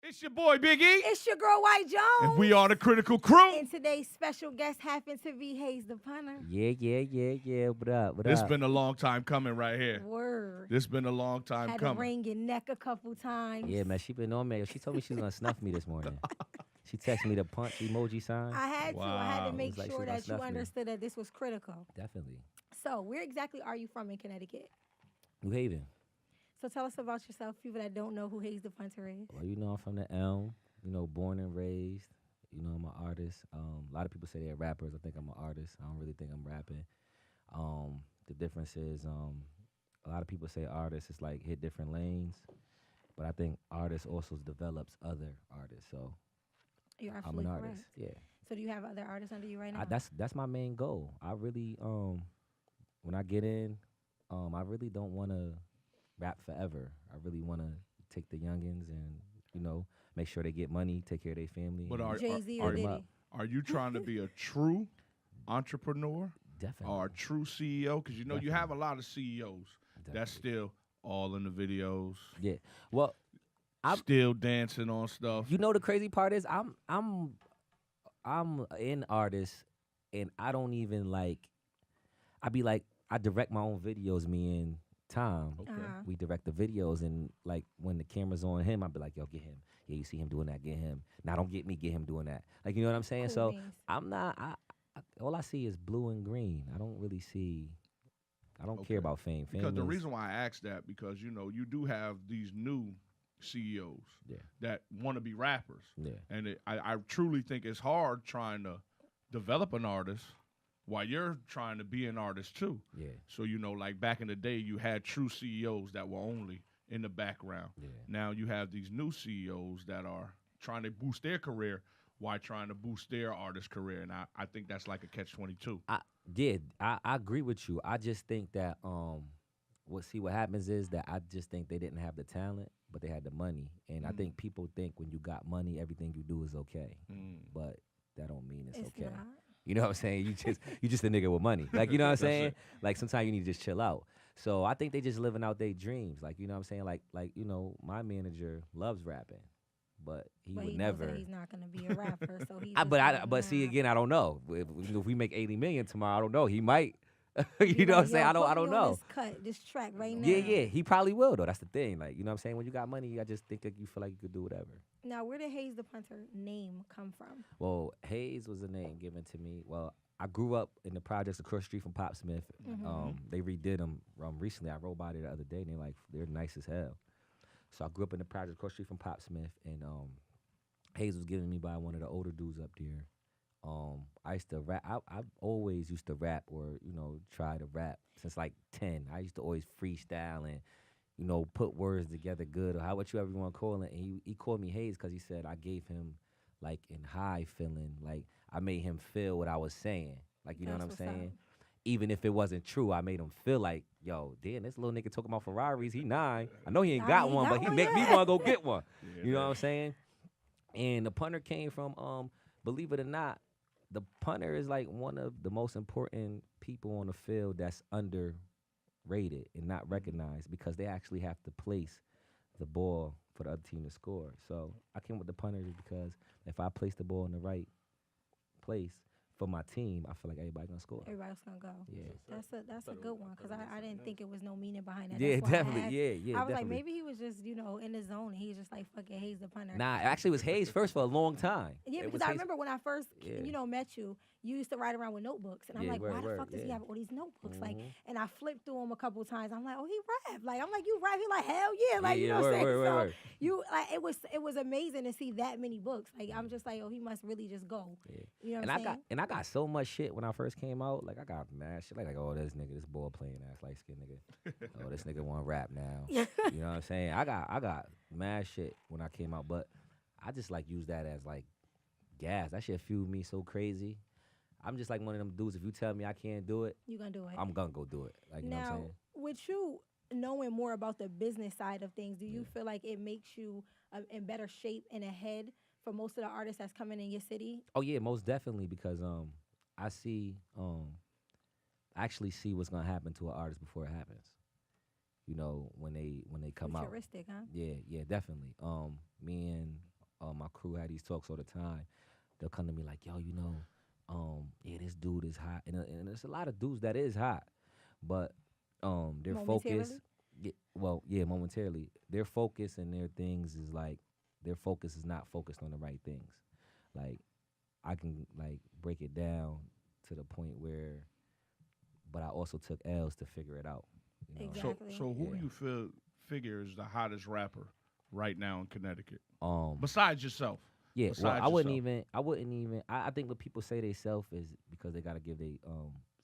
It's your boy Big E, It's your girl White Jones. and we are the Critical Crew. And today's special guest happens to be Haze Da Punter. Yeah. What up? This been a long time coming right here. Word. This been a long time Had to coming. wring your neck a couple times. Yeah, man, she been on me. She told me she was gonna snuff me this morning. She texted me the punch emoji sign. I had to. I had Wow. to make It's like she sure gonna that you snuff me. understood that this was critical. Definitely. So, where exactly are you from in Connecticut? New Haven. So, tell us about yourself, people that don't know who Haze Da Punter is. Well, you know, I'm from the Elm. You know, born and raised. You know, I'm an artist. A lot of people say they're rappers. I think I'm an artist. I don't really think I'm rapping. The difference is, a lot of people say artists is like hit different lanes, but I think artists also develops other artists. So You're I'm absolutely an correct. artist. Yeah. So, do you have other artists under you right now? That's my main goal. I really when I get in, I really don't want to rap forever. I really want to take the youngins and make sure they get money, take care of their family. But and are, Jay-Z are, or are, Diddy? are you trying to be a true entrepreneur Definitely. or a true CEO? Because you Definitely. have a lot of CEOs that's Definitely. still all in the videos, Yeah. Well, still dancing on stuff. you know the crazy part is I'm an artist and I don't even I be like I direct my own videos, me and Tom. Okay. Uh-huh. We direct the videos and like when the camera's on him, I'll be like, yo, get him. Yeah, you see him doing that, get him. Now don't get me, get him doing that. Like, you know what I'm saying? Cool So beans. I'm not all I see is blue and green. I don't really see I don't Okay. care about fame. Fame Because the is- reason why I asked that, because you do have these new CEOs Yeah. that want to be rappers, Yeah. and I truly think it's hard trying to develop an artist while you're trying to be an artist too. Yeah. So like back in the day, you had true CEOs that were only in the background. Yeah. Now you have these new CEOs that are trying to boost their career while trying to boost their artist career, and I think that's like a catch-22. I agree with you. I just think that what happens is that I just think they didn't have the talent, but they had the money. And I think people think when you got money, everything you do is okay. But that don't mean it's okay. not. You know what I'm saying? You just a nigga with money. Like, you know what I'm That's saying? it. Like sometimes you need to just chill out. So I think they just living out their dreams. Like, you know what I'm saying? Like, my manager loves rapping, but he But would he knows never. that he's not going to be a rapper, so he's But see again, I don't know. If we make 80 million tomorrow, I don't know. He might. you know what I'm saying? I don't know. This cut, this track right now. Yeah. He probably will though. That's the thing. Like, you know what I'm saying? When you got money, I just think that you feel like you could do whatever. Now, where did Haze Da Punter name come from? Well, Hayes was a name given to me. Well, I grew up in the projects across the street from Pop Smith. They redid them recently. I rode by there the other day, and they're nice as hell. So I grew up in the projects across the street from Pop Smith, and Hayes was given me by one of the older dudes up there. I used to rap. I always used to rap or try to rap since like 10. I used to always freestyle and put words together good or however you ever want to call it. And he called me Hayes because he said I gave him like in high feeling, like I made him feel what I was saying. Like, you know what I'm That's what's saying? up. Even if it wasn't true, I made him feel like, yo, damn, this little nigga talking about Ferraris. He 9. I know he ain't Nah, got he one, got but he one make me yet. want to go get one. Yeah, You know what I'm saying? And the punter came from, believe it or not, the punter is like one of the most important people on the field that's underrated and not recognized because they actually have to place the ball for the other team to score. So I came with the punter because if I place the ball in the right place for my team, I feel like everybody gonna score. Everybody else gonna go. Yeah. That's a good one because I didn't think it was no meaning behind that. Yeah, That's why I definitely. asked. Yeah, I was like, definitely. maybe he was just in the zone and he was just like fucking Haze Da Punter. Nah, actually, it was Hayes first for a long time. Yeah, It because was I Hayes- remember when I first, Yeah. Met you used to ride around with notebooks, and I'm Yeah, like, why the word, fuck does he yeah. have all these notebooks? Like, Mhm. and I flipped through them a couple of times. I'm like, oh, he rap. Like, I'm like, you rap? He like, hell yeah. Like, you know what I'm saying? word. You like, it was amazing to see that many books. Like, I'm just like, oh, he must really just go. Yeah. You know what And I'm saying? I got so much shit when I first came out. Like I got mad shit. Like oh this ball playing ass light skinned nigga. Oh this nigga want rap now. You know what I'm saying? I got mad shit when I came out, but I just like use that as like gas. That shit fueled me so crazy. I'm just like one of them dudes. If you tell me I can't do it, You gonna do it? I'm gonna go do it. Like you know what I'm Now, saying? with you knowing more about the business side of things, do you feel like it makes you in better shape and ahead for most of the artists that's coming in your city? Oh yeah, most definitely because I see I actually see what's gonna happen to an artist before it happens. You know, when they come out. Futuristic, huh? Yeah, definitely. Me and my crew had these talks all the time. They'll come to me like, yo, yeah, this dude is hot, and there's a lot of dudes that is hot, but their focus, momentarily, their focus and their things is like their focus is not focused on the right things. Like I can like break it down to the point where, but I also took L's to figure it out. You know? Exactly. So who do you figure is the hottest rapper right now in Connecticut? Um, Besides yourself. Yeah, Besides well, I wouldn't yourself. even. I think when people say they self is because they gotta give they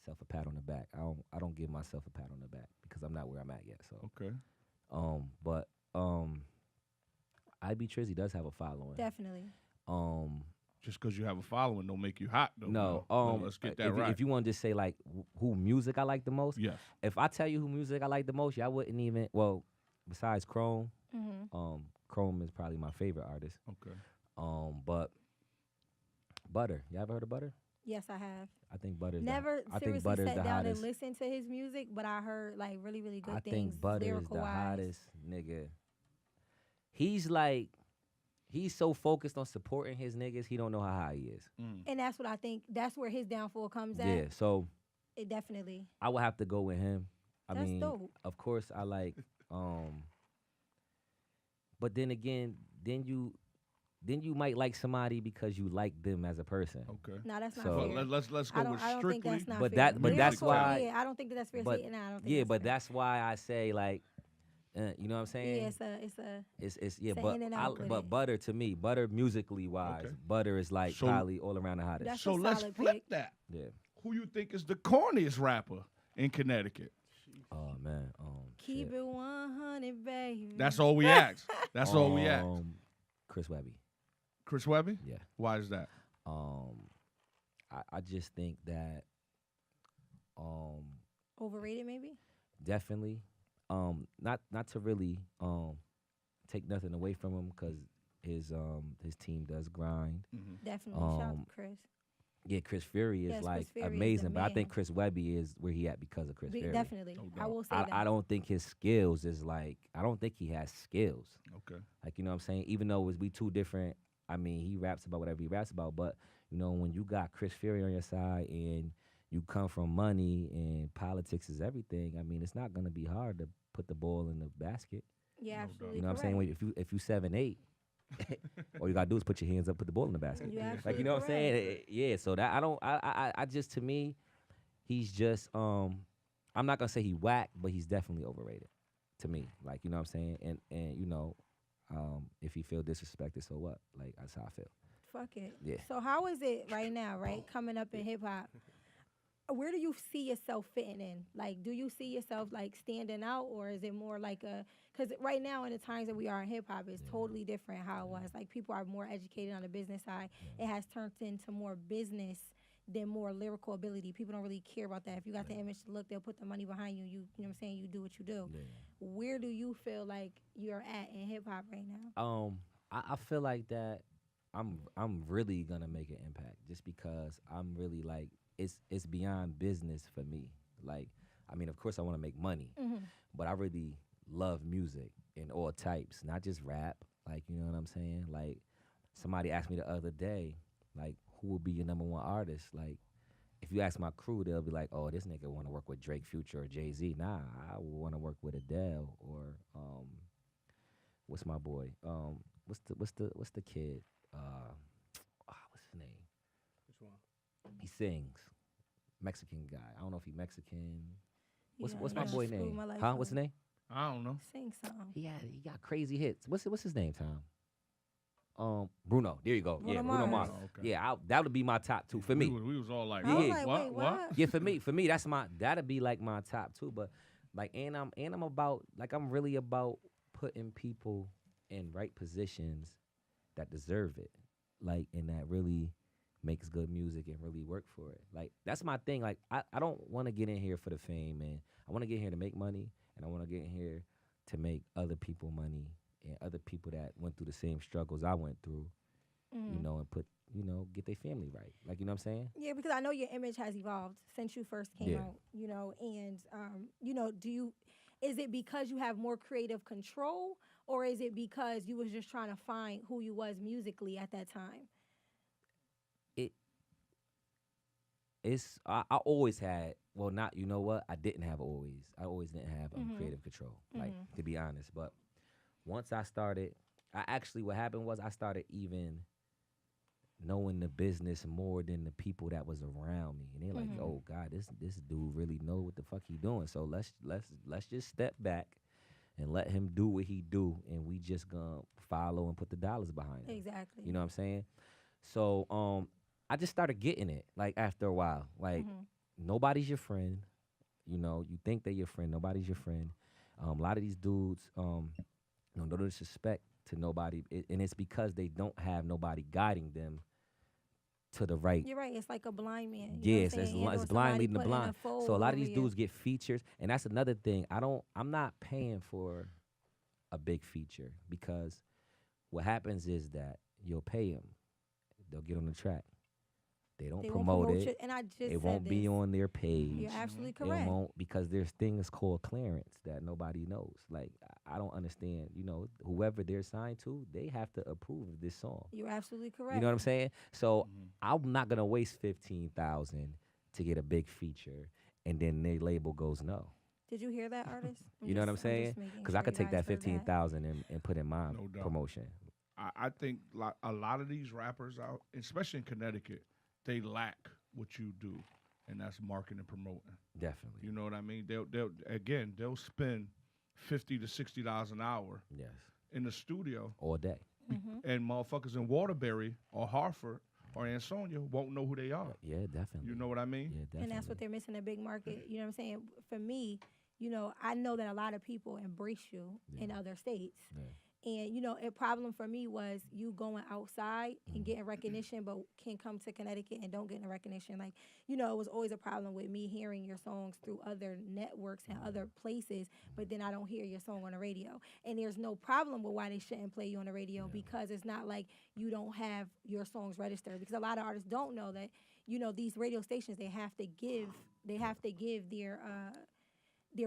self a pat on the back. I don't give myself a pat on the back because I'm not where I'm at yet. So Okay. but IB Trizzy does have a following. Definitely. Just because you have a following don't make you hot, though. No, let's get that if, right. if you want to just say like who music I like the most, Yes. if I tell you who music I like the most, I wouldn't even. Well, besides Chrome, Chrome is probably my favorite artist. Okay. But Butter, you ever heard of Butter? Yes, I have. I think Butter's Never I think seriously Butter's sat the down hottest. and listened to his music, but I heard like really, really good I things. think Butter is the lyrical-wise. hottest nigga. He's so focused on supporting his niggas, he don't know how high he is. And that's what I think. That's where his downfall comes at. Yeah, so It definitely. I would have to go with him. That's dope. Of course I like but then again, then you might like somebody because you like them as a person. Okay. No, that's not So- fair. Let's go I don't, with I don't strictly. think that's not But fair. that- but Yeah, that's of course, why- Yeah, I don't think that that's fair. But No, I don't think yeah, that's but fair. that's why I say like you know what I'm saying? Yeah, it's a. It's yeah, It's a but in and out with but it. Butter to me, Butter musically wise, Okay. Butter is like So- probably all around the hottest. That's So a let's solid flip pick. that. Yeah. Who you think is the corniest rapper in Connecticut? Oh man. Keep shit. it 100, baby. That's all we ask. That's all we ask. Chris Webby. Chris Webby? Yeah. Why is that? I just think that Overrated, maybe. definitely not to really take nothing away from him because his team does grind. Definitely. Shout out Um, to Chris. Yeah, Chris Fury is Yes, like Chris Fury is the amazing, but I think man. Chris Webby is where he at because of Chris Fury. Definitely. No I doubt. will say that. I don't think his skills is like I don't think he has skills. Okay. Like you know what I'm saying? Even though we two different, I mean, he raps about whatever he raps about, but you know, when you got Chris Fury on your side and you come from money and politics is everything, I mean, it's not gonna be hard to put the ball in the basket. Yeah, No absolutely. You know what I'm saying? correct. If you 7'8", all you gotta do is put your hands up, put the ball in the basket. You're Like absolutely you know what I'm saying? correct. Yeah. So that I just to me, he's just I'm not gonna say he whack, but he's definitely overrated to me. Like you know what I'm saying? And you know, if he feel disrespected, so what? Like that's how I feel. Fuck it. Yeah. So how is it right now, right? Coming up in hip hop, where do you see yourself fitting in? Like, do you see yourself like standing out, or is it more like a? Because right now, in the times that we are in hip hop, it's totally different how it was. Like people are more educated on the business side. It has turned into more business than more lyrical ability. People don't really care about that. If you got the image to look, they'll put the money behind you. You know what I'm saying? You do what you do. Yeah. Where do you feel like you're at in hip hop right now? I feel like that I'm really gonna make an impact just because I'm really like it's beyond business for me. Like I mean, of course I want to make money, but I really love music in all types, not just rap. Like you know what I'm saying? Like somebody asked me the other day, like who would be your number one artist? Like if you ask my crew, they'll be like, oh, this nigga want to work with Drake, Future, or Jay-Z. Nah, I would want to work with Adele or what's my boy? What's the kid? What's his name? Which one? He sings. Mexican guy. I don't know if he Mexican. What's Yeah, my you boy screwed name? my life Huh? up. What's his name? I don't know. Sing song. He got crazy hits. What's his name, Tom? Bruno. There you go. Bruno Yeah, Bruno Mars. Mars. Oh, okay. Yeah, that would be my top two for me. We was all like, I was Yeah. like, what? wait, What? what? Yeah, for me, that'd be like my top two. But like, and I'm about like I'm really about putting people in right positions that deserve it, like, and that really makes good music and really work for it. Like that's my thing. Like I don't want to get in here for the fame, and I want to get here to make money, and I want to get in here to make other people money and other people that went through the same struggles I went through, you know, and get their family right. Like you know what I'm saying? Yeah, because I know your image has evolved since you first came Yeah. out, you know, and is it because you have more creative control, or is it because you was just trying to find who you was musically at that time? It it's I always had, well, not, you know what, I didn't have always. I always didn't have creative control, like, to be honest. But once I started, what happened was I started even knowing the business more than the people that was around me, and they're like, "Oh God, this dude really know what the fuck he doing." So let's just step back and let him do what he do, and we just gonna follow and put the dollars behind him. Exactly. You know what I'm saying? So I just started getting it, like, after a while. Like, nobody's your friend. You know, you think they're your friend. Nobody's your friend. A lot of these dudes, no disrespect to nobody, and it's because they don't have nobody guiding them to the right. You're right. It's like a blind man. Yes, it's blind leading the blind. So a lot of these dudes get features, and that's another thing. I'm not paying for a big feature, because what happens is that you'll pay them, they'll get on the track, they won't promote it, and I just it won't be on their page. You're absolutely It correct. won't, because there's things called clearance that nobody knows. Like, I don't understand. You know, whoever they're signed to, they have to approve of this song. You're absolutely correct. You know what I'm saying? So I'm not gonna waste 15,000 to get a big feature, and then their label goes no. Did you hear that, artist? You know what I'm saying? Because I could take that 15,000 and put in my No doubt. promotion. I think a lot of these rappers out, especially in Connecticut, they lack what you do, and that's marketing and promoting. Definitely. You know what I mean? They'll spend $50 to $60 an hour Yes. in the studio, All day. and motherfuckers in Waterbury or Hartford or Ansonia won't know who they are. Yeah, definitely. You know what I mean? Yeah, definitely. And that's what they're missing, a big market. You know what I'm saying? For me, you know, I know that a lot of people embrace you in other states. Yeah. And, you know, a problem for me was you going outside and getting recognition, but can come to Connecticut and don't get the recognition. Like, you know, it was always a problem with me hearing your songs through other networks and other places, but then I don't hear your song on the radio. And there's no problem with why they shouldn't play you on the radio, because it's not like you don't have your songs registered. Because a lot of artists don't know that, you know, these radio stations, they have to give their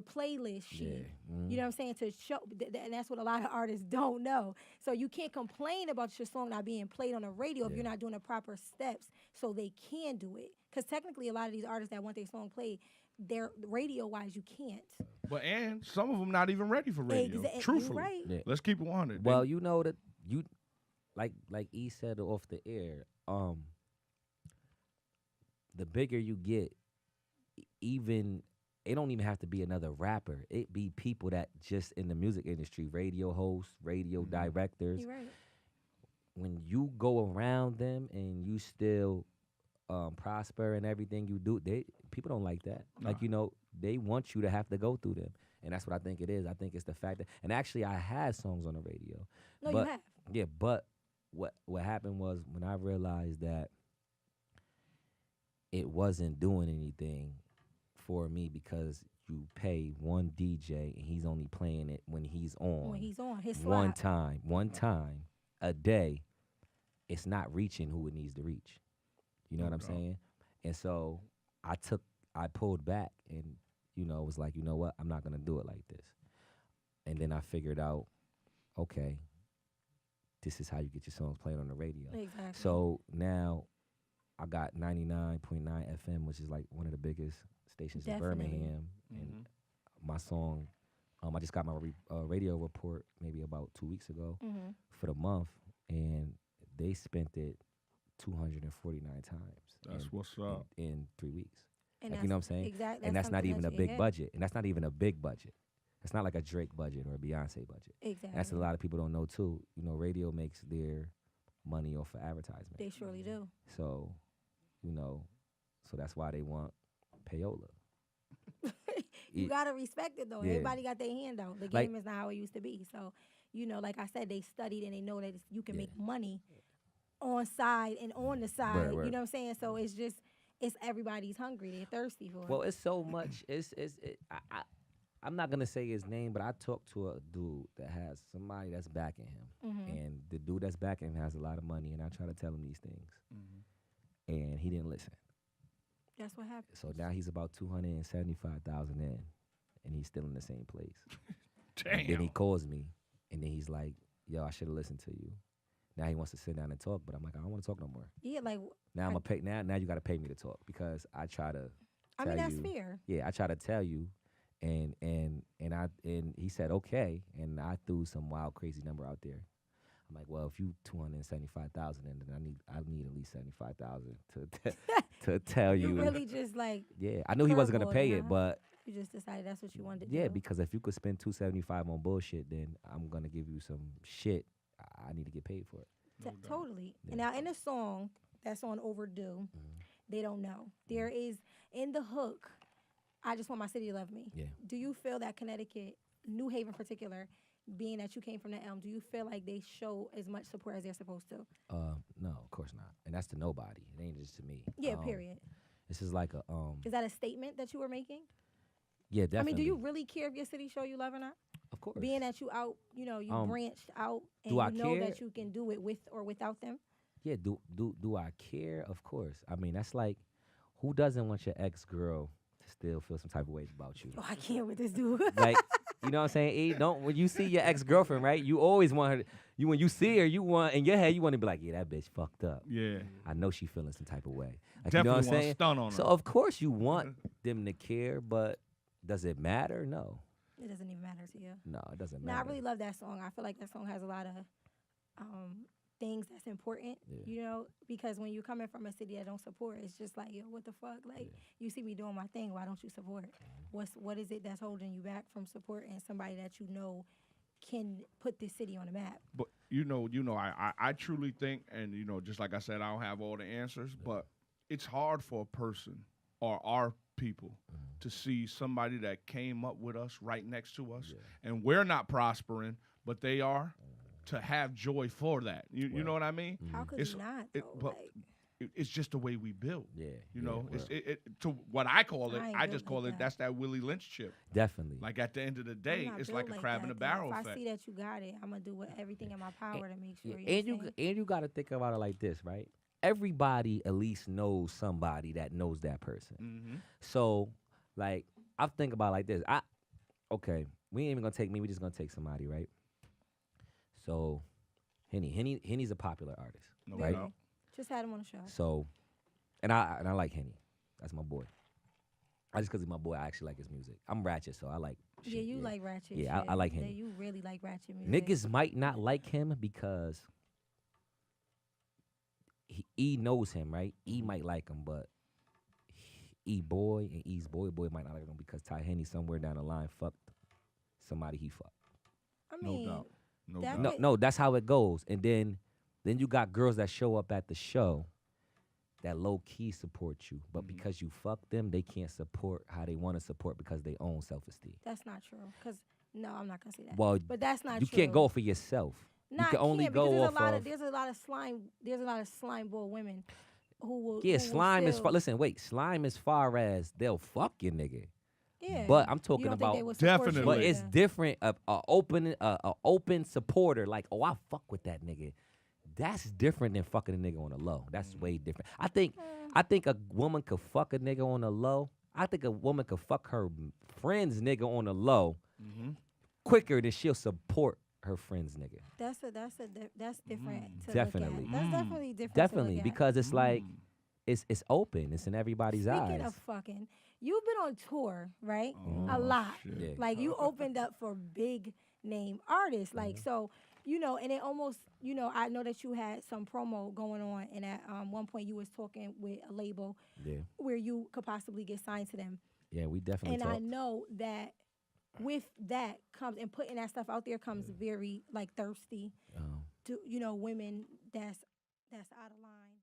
playlist sheet. You know what I'm saying? To show, and that's what a lot of artists don't know. So you can't complain about your song not being played on the radio if you're not doing the proper steps so they can do it. Because technically, a lot of these artists that want their song played, they're radio-wise, you can't. But and some of them not even ready for radio. Truthfully, You're right. Yeah. Let's keep it 100. Well, you know that you, like E said off the air, the bigger you get, even, it don't even have to be another rapper. It be people that just in the music industry, radio hosts, radio directors. You're right. When you go around them and you still prosper in everything you do, people don't like that. Nah. Like, you know, they want you to have to go through them. And that's what I think it is. I think it's the fact that, and actually I had songs on the radio. No, but, you have. Yeah, but what happened was, when I realized that it wasn't doing anything for me, because you pay one DJ and he's only playing it when he's on. When he's on his one slot. one time a day, it's not reaching who it needs to reach. You know what I'm saying? And so I pulled back, and, you know, was like, you know what, I'm not gonna do it like this. And then I figured out, okay, this is how you get your songs played on the radio. Exactly. So now I got 99.9 FM, which is like one of the biggest stations Definitely. in Birmingham. And my song, I just got my radio report maybe about 2 weeks ago for the month, and they spent it 249 times. That's what's up. In 3 weeks. And Like, you know what I'm saying? Exactly. And that's not even a big budget. budget. And that's not even a big budget. It's not like a Drake budget or a Beyonce budget. Exactly. That's a lot of people don't know too. You know, radio makes their money off of advertisement. They surely do. So, you know, so that's why they want payola. You gotta respect it though. Yeah. Everybody got their hand out. The Like- game is not how it used to be. So, you know, like I said, they studied and they know that you can make money on side and on the side. Right. You know what I'm saying? So it's everybody's hungry. They're thirsty for Well, it. it's so much. I'm not gonna say his name, but I talked to a dude that has somebody that's backing him, and the dude that's backing him has a lot of money, and I try to tell him these things, and he didn't listen. That's what happened. So now he's about 275,000 in, and he's still in the same place. Damn. Then he calls me, And then he's like, yo, I should have listened to you. Now he wants to sit down and talk, but I'm like, I don't want to talk no more. Yeah, like Now I'm I- gonna pay. Now you got to pay me to talk because I try to. I mean tell that's you, fair. Yeah, I try to tell you, and he said okay, and I threw some wild crazy number out there. I'm like, well, if you 275,000, then I need at least 75,000 to tell you. You really just like Yeah, I knew he wasn't gonna curveballed pay it, it, huh? but you just decided that's what you wanted to yeah, do. because if you could spend 275 on bullshit, then I'm gonna give you some shit. I need to get paid for it. Totally. Yeah. And now in the song that's on Overdue, they don't know. There is in the hook, I just want my city to love me. Yeah. Do you feel that Connecticut, New Haven in particular, being that you came from the Elm, do you feel like they show as much support as they're supposed to? No, of course not. And that's to nobody. It ain't just to me. Yeah, period. This is like a Is that a statement that you were making? Yeah, definitely. I mean, do you really care if your city show you love or not? Of course. Being that you out, you branched out and do I you know care? that you can do it with or without them? Yeah, do I care? Of course. I mean, that's like, who doesn't want your ex-girl to still feel some type of ways about you? Oh, I can't with this dude. Like, you know what I'm saying? E, when you see your ex-girlfriend, right? You always want her. When you see her, you want in your head, you want to be like, yeah, that bitch fucked up. Yeah. I know she feeling some type of way. Like, Definitely you know what want I'm to saying? stun on her. So of course you want them to care, but does it matter? No. It doesn't even matter to you. No, it doesn't No, matter. I really love that song. I feel like that song has a lot of things that's important, because when you're coming from a city that don't support, it's just like, yo, what the fuck? Like, you see me doing my thing, why don't you support? What is it that's holding you back from supporting somebody that you know can put this city on the map? But I truly think, and just like I said, I don't have all the answers, but it's hard for a person or our people to see somebody that came up with us right next to us, and we're not prospering, but they are, to have joy for that. You know what I mean? How could It's- you not? it- Though? but it's just the way we build. Yeah. You know, yeah, it's to what I call it. I ain't I built just call like it that. that's that Willie Lynch chip. definitely. Like at the end of the I'm day, not it's built like a crab in a that, though. barrel If I effect. see that you got it, I'm gonna do everything in my power to make sure. Yeah, and you got to think about it like this, right? Everybody at least knows somebody that knows that person. Mm-hmm. So, like, I think about it like this. Okay, we ain't even gonna take me. We just gonna take somebody, right? So, Henny's a popular artist, No right? doubt. Just had him on the show. So, and I like Henny. That's my boy. I just because he's my boy, I actually like his music. I'm ratchet, so I like. Yeah, shit, you like ratchet. Yeah, shit. I like Yeah, Henny. you really like ratchet music. Niggas might not like him because E knows him, right? E might like him, but E boy and E's boy might not like him because Ty Henny somewhere down the line fucked somebody he fucked. I No mean, doubt. No that doubt. No, that's how it goes. And then you got girls that show up at the show that low key support you, but because you fuck them, they can't support how they want to support because they own self-esteem. that's not true. Cause no, I'm not gonna say that. Well, but that's not you true. can't go for yourself. Nah, you can only can't, go because off of. there's a lot of slime. There's a lot of slime ball women who will. Yeah, who will slime is still- listen, wait, slime as far as they'll fuck your nigga. Yeah, but I'm you talking don't think about- they would support you Definitely. But Really? it's either. different. A open supporter, like, oh, I fuck with that nigga. That's different than fucking a nigga on the low. That's way different. I think a woman could fuck a nigga on the low. I think a woman could fuck her friend's nigga on the low Mm-hmm. quicker than she'll support her friend's nigga. That's different. To Definitely. Look at. That's definitely different. Definitely, to look at. because it's like it's open. It's in everybody's Speaking eyes. of fucking, you've been on tour, right? Mm-hmm. A lot. Yeah. Like you opened up for big name artists. Like Mm-hmm. so, and it almost, I know that you had some promo going on, and at one point you was talking with a label Yeah, where you could possibly get signed to them. yeah, we definitely And talk. I know that with that comes, and putting that stuff out there comes very like thirsty Um, to women that's out of line.